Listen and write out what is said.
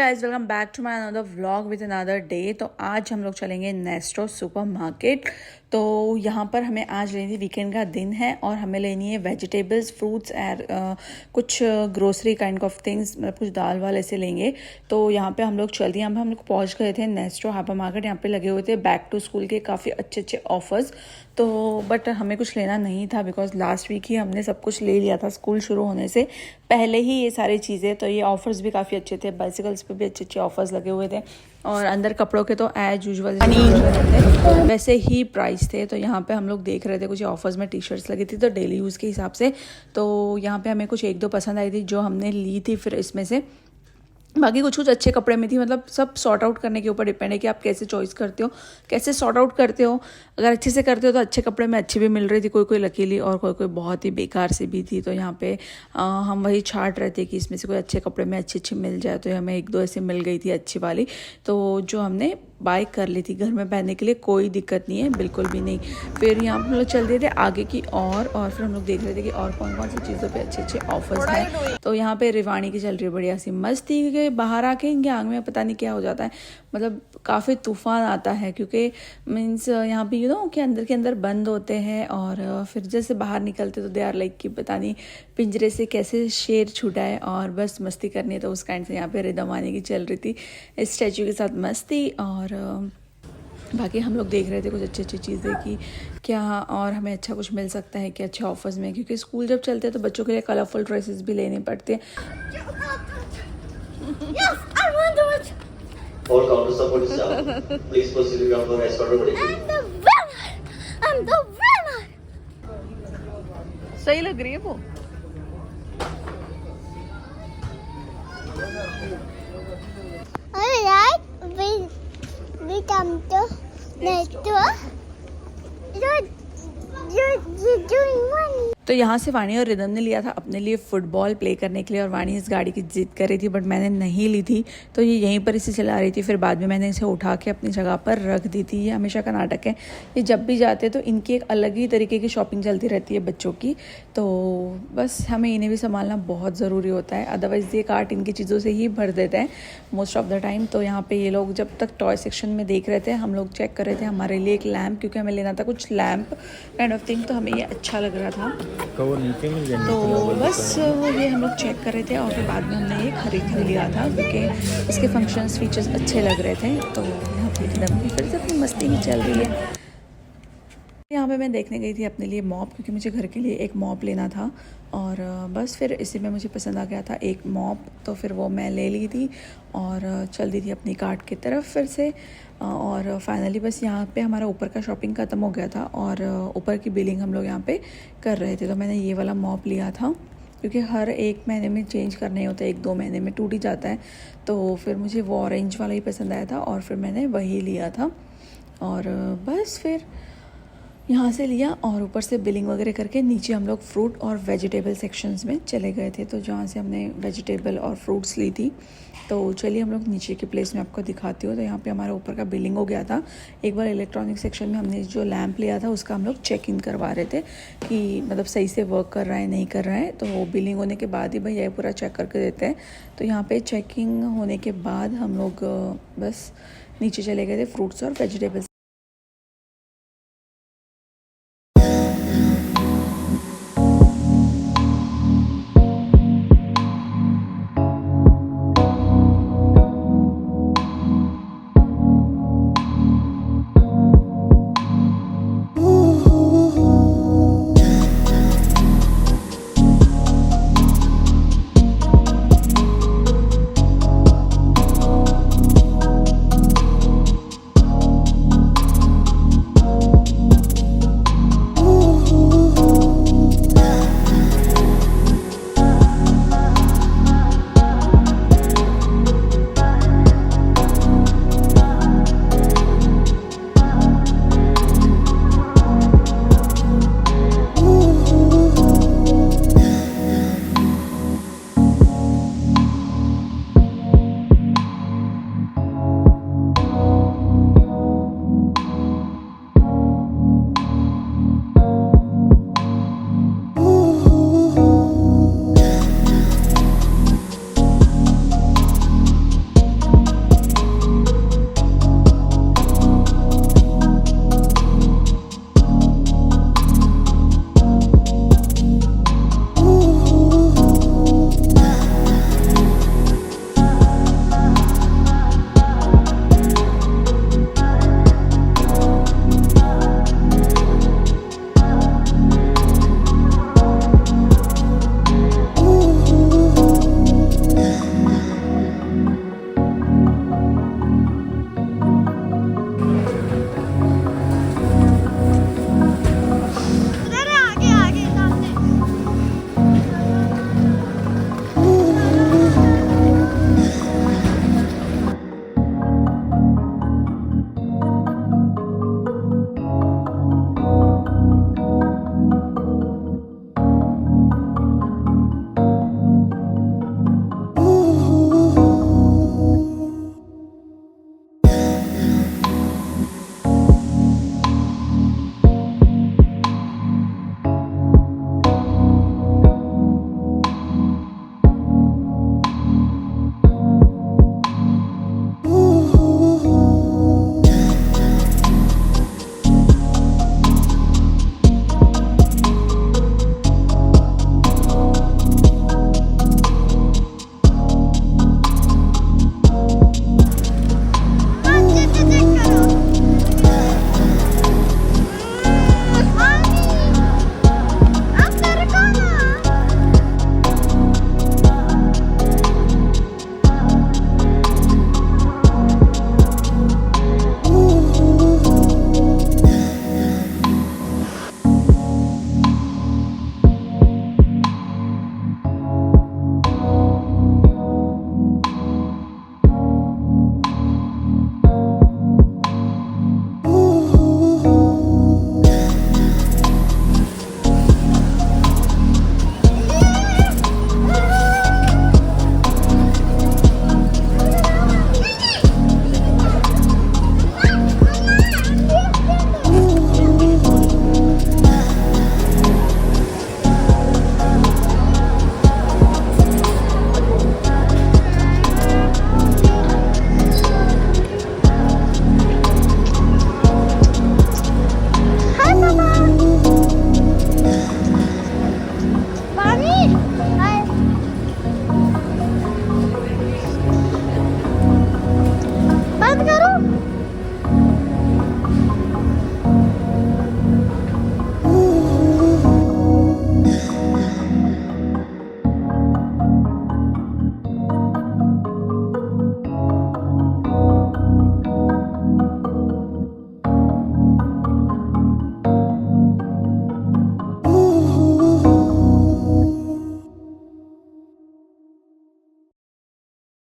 Guys, welcome back to my another vlog with another day. तो आज हम लोग चलेंगे नेस्टो सुपरमार्केट। तो यहाँ पर हमें आज लेनी थी, वीकेंड का दिन है और हमें लेनी है वेजिटेबल्स, फ्रूट्स एंड कुछ ग्रोसरी काइंड ऑफ थिंग्स, मतलब कुछ दाल वाल ऐसे लेंगे। तो यहाँ पे हम लोग चल दिए, हम लोग पहुँच गए थे नेस्टो हाइपर मार्केट। यहाँ पे लगे हुए थे बैक टू स्कूल के काफ़ी अच्छे अच्छे ऑफर्स। तो बट हमें कुछ लेना नहीं था बिकॉज लास्ट वीक ही हमने सब कुछ ले लिया था स्कूल शुरू होने से पहले ही ये सारी चीज़ें। तो ये ऑफर्स भी काफ़ी अच्छे थे, बाइसिकल्स पे भी अच्छे अच्छे ऑफर्स लगे हुए थे और अंदर कपड़ों के तो एज यूजुअल थे वैसे ही प्राइस थे। तो यहाँ पे हम लोग देख रहे थे, कुछ ऑफर्स में टी शर्ट्स लगी थी तो डेली यूज़ के हिसाब से। तो यहाँ पे हमें कुछ एक दो पसंद आई थी जो हमने ली थी। फिर इसमें से बाकी कुछ कुछ अच्छे कपड़े में थी, मतलब सब सॉर्ट आउट करने के ऊपर डिपेंड है कि आप कैसे चॉइस करते हो, कैसे सॉर्ट आउट करते हो। अगर अच्छे से करते हो तो अच्छे कपड़े में अच्छी भी मिल रही थी, कोई कोई लकीली, और कोई कोई बहुत ही बेकार सी भी थी। तो यहाँ पे हम वही छाट रहे थे कि इसमें से कोई अच्छे कपड़े में अच्छी अच्छी मिल जाए। तो हमें एक दो ऐसे मिल गई थी अच्छी वाली, तो जो हमने बाय कर ली थी घर में पहनने के लिए। कोई दिक्कत नहीं है, बिल्कुल भी नहीं। फिर यहाँ पर हम लोग चल रहे थे आगे की और फिर हम लोग देख रहे थे कि और कौन कौन सी चीज़ों पे अच्छे अच्छे ऑफर्स हैं। तो यहाँ पे रिवाणी की चल रही है बढ़िया सी मस्ती के, बाहर आके इनके आंख में पता नहीं क्या हो जाता है, मतलब काफ़ी तूफान आता है क्योंकि मीन्स यहाँ पे कि अंदर के अंदर बंद होते हैं और फिर जैसे बाहर निकलते तो दे आर लाइक कि पता नहीं पिंजरे से कैसे शेर छूटा है और बस मस्ती करनी है। तो उस काइंड से यहाँ पे रिदम आने की चल रही थी, इस स्टैचू के साथ मस्ती। और बाकी हम लोग देख रहे थे कुछ अच्छी अच्छी चीज़ें कि क्या और हमें अच्छा कुछ मिल सकता है कि अच्छे ऑफर्स में, क्योंकि स्कूल जब चलते हैं तो बच्चों के लिए कलरफुल ड्रेसेस भी लेने पड़ते हैं। Yes, I want it. All counter support is down. Please proceed with your escort briefing. I'm the winner. I'm the winner. सही लग रही है वो। Alright, we come to next door. You're doing one. तो यहाँ से वाणी और रिदम ने लिया था अपने लिए फुटबॉल प्ले करने के लिए और वाणी इस गाड़ी की जिद कर रही थी बट मैंने नहीं ली थी। तो ये यहीं पर इसे चला रही थी, फिर बाद में मैंने इसे उठा के अपनी जगह पर रख दी थी। ये हमेशा का नाटक है, ये जब भी जाते तो इनकी एक अलग ही तरीके की शॉपिंग चलती रहती है बच्चों की। तो बस हमें इन्हें भी संभालना बहुत ज़रूरी होता है, अदरवाइज़ ये कार्ट इनकी चीज़ों से ही भर देते हैं मोस्ट ऑफ द टाइम। तो यहाँ पर ये लोग जब तक टॉय सेक्शन में देख रहे थे, हम लोग चेक कर रहे थे हमारे लिए एक लैम्प, क्योंकि हमें लेना था कुछ लैम्प काइंड ऑफ थिंग। तो हमें ये अच्छा लग रहा था तो बस ये हम लोग चेक कर रहे थे और फिर बाद में हमने ये खरीद भी लिया था क्योंकि इसके फंक्शंस फीचर्स अच्छे लग रहे थे। तो यहाँ पे एकदम फिर से अपनी मस्ती ही चल रही है। यहाँ पे मैं देखने गई थी अपने लिए मॉप, क्योंकि मुझे घर के लिए एक मॉप लेना था और बस फिर इसी में मुझे पसंद आ गया था एक मॉप। तो फिर वो मैं ले ली थी और चल दी थी अपनी कार्ट की तरफ फिर से। और फाइनली बस यहाँ पे हमारा ऊपर का शॉपिंग ख़त्म हो गया था और ऊपर की बिलिंग हम लोग यहाँ पे कर रहे थे। तो मैंने ये वाला मॉप लिया था क्योंकि हर एक महीने में चेंज करने होता है, एक दो महीने में टूट ही जाता है। तो फिर मुझे वो ऑरेंज वाला ही पसंद आया था और फिर मैंने वही लिया था। और बस फिर यहाँ से लिया और ऊपर से बिलिंग वगैरह करके नीचे हम लोग फ्रूट और वेजिटेबल सेक्शंस में चले गए थे। तो जहाँ से हमने वेजिटेबल और फ्रूट्स ली थी, तो चलिए हम लोग नीचे के प्लेस में आपको दिखाती हूँ। तो यहाँ पे हमारा ऊपर का बिलिंग हो गया था। एक बार इलेक्ट्रॉनिक सेक्शन में हमने जो लैंप लिया था उसका हम लोग चेक इन करवा रहे थे कि मतलब सही से वर्क कर रहा है नहीं कर रहा है। तो बिलिंग होने के बाद ही भैया ये पूरा चेक करके देते हैं। तो यहाँ पर चेकिंग होने के बाद हम लोग बस नीचे चले गए थे फ्रूट्स और वेजिटेबल